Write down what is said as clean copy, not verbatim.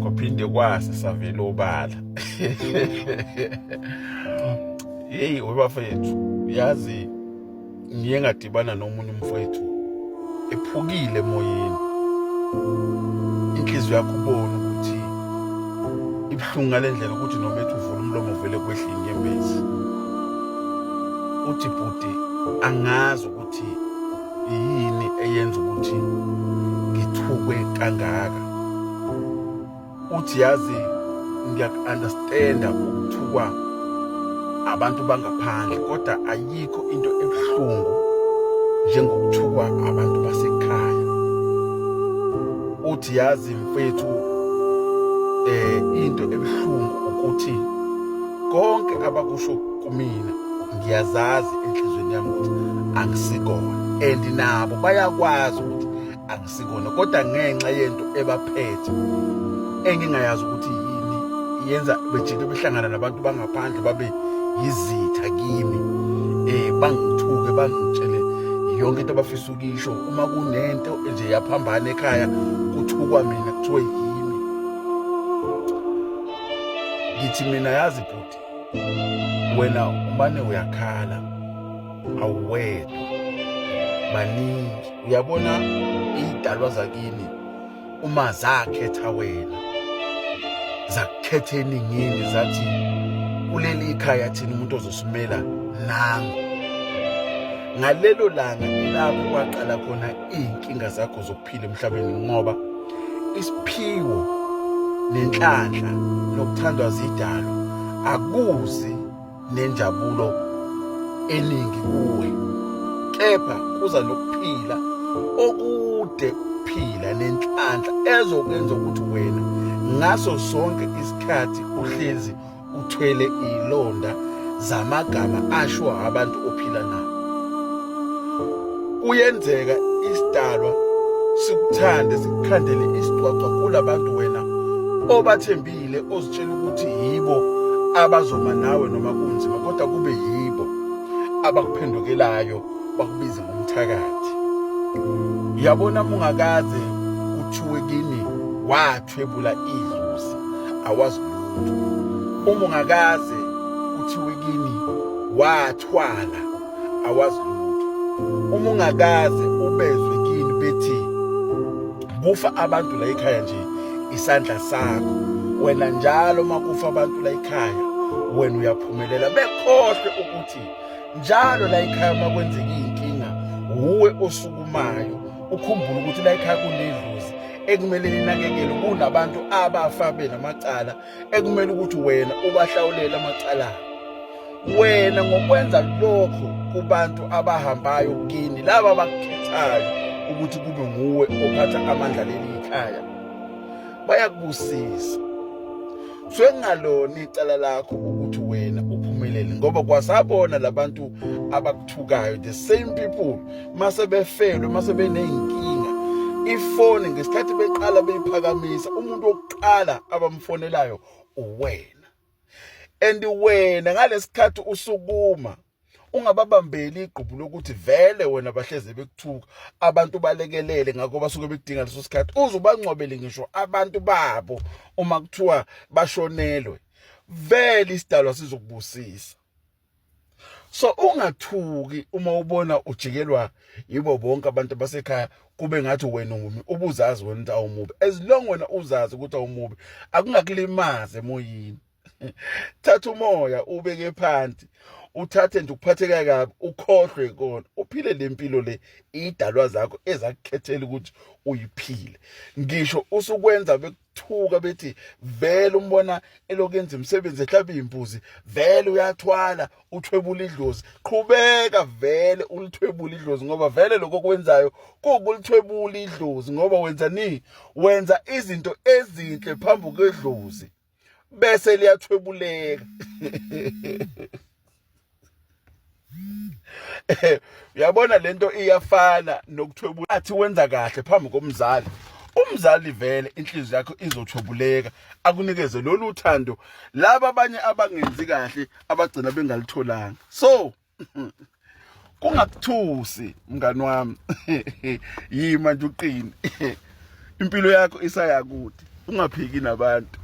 kwaphinde kwase savela obala. Hey webafethu, yazi ngiye ngadibana nomunye umfowethu ephukile emoyeni. Inhliziyo yakho ubona ukuthi ibhlungu ngalendlela ukuthi noma ethi uvula umlomo uvele kwehle inyembezi. Uthi bhuti angazi ukuthi yini eyenza ukuthi ngithukwe kangaka. Uthi yazi ngiya-understanda ukuthukwa abantu bangaphandle, kodwa ayikho into ebuhlungu njengokuthukwa abantu basekhaya. Uthi yazi mfethu into ebuhlungu ukuthi konke abakusho kumina ngiyazazi enhlizweni yami ukuthi angisikona, and nabo bayakwazi ukuthi angisikona, kodwa ngenxa yento ebaphethe engingayazi ukuthi yini yenza bejike behlangana nabantu bangaphandle babe yizitha kimi, bangithuke bangitshele yonke into abafisa ukisho. Uma kunento nje yaphambana ekhaya kuthukwa mina kuthiwe yimi. Ngithi mina yazi bhuti, wena umane uyakhala awuwedwa, baningi. Uyabona idalwa zakini uma zakhetha wena, zakhetha eningini zathi kuleli ikhaya thina umuntu ozosumela nangu. Ngalelo langa ilapho kwaqala khona iy'nkinga zakho zokuphila emhlabeni, ngoba isiphiwo nenhlanhla nokuthandwa zidalo akuzi nenjabulo eningi kuwe, kepha kuza nokuphila okude ukuphila nenhlanhla ezokwenza ukuthi wena ngaso sonke isikhathi uhlezi uthwele ilonda zamagama asho abantu ophila nabo. Kuyenzeka isidalwa sikuthande sikukhandele isicwacwa kulabantu wena obathembile, ozitshela ukuthi yibo abazoma nawe noma kunzima, kodwa kube yibo abakuphendukelayo bakubize ngomthakathi. Yabona mungakaze kuthiwe kini wathwebula idlozi awazi lutho, uma ungakaze kuthiwe kini wathwala awazi lutho, uma ungakaze ubezwe kini bethi kufa abantu la ekhaya nje isandla sakho, wena njalo makufa abantu la ekhaya wena uyaphumelela. Bekhohlwe ukuthi njalo la ekhaya makwenzeka inkinga uwe osukumayo, ukhumbule ukuthi la ekhaya kunedlozi ekumele linakekele, kunabantu abafa benamacala ekumele ukuthi wena ubahlawulele amacala. Wena ngokwenza lokho kubantu abahambayo kini, laba abakukhethayo ukuthi kube nguwe ophatha amandla leli ekhaya, bayakubusisa. Ngalona icala lakho ukuthi wena uphumelele, ngoba kwasabona labantu abakuthukayo, the same people, mase befelwe, mase beney'nkinga, ifoni ngesikhathi beqala beyiphakamisa, umuntu wokuqala abamfonelayo uwena. And wena ngalesikhathi usukuma ungababambeli igqubu lokuthi vele wena bahleze bekuthuka, abantu balekelele ngakho basuke bekudinga leso sikhathi, uzubangcwabele ngisho abantu babo uma kuthiwa bashonelwe, vele isidalwa sizokubusisa. So ungathuki uma ubona ujikelwa yibo bonke abantu basekhaya kube ngathi wena ungumi, ubuzazi wena ukuthi awumubi. As long wena uzazi ukuthi awumubi, akungakulimaze emoyeni. Thatha umoya ubeke phansi, uthathe nje ukuphatheka kabi, ukhohlwe kona, uphile lempilo le idalwa zakho ezakukhethela ukuthi uyiphile. Ngisho usukwenza bekuthuka bethi vele umbona elokenza imisebenzi ehlaba imbuzi, vele uyathwala uthwebula idlozi, qhubeka vele ulithwebula idlozi, ngoba vele lokho kwenzayo kuwukulithwebula idlozi, ngoba wenza izinto ezinhle phambi kwedlozi bese liyathwebuleka. Uyabona lento iyafana nokuthwebula, athi wenza kahle phambi komzali, umzali vele inhliziyo yakho izothwebuleka, akunikeze lolu uthando laba abanye abangenzi kahle abagcina bengalitholanga. So kungakuthusi mngani wami, yima nje uqine. impilo yakho isaya kude, ungaphiki nabantu.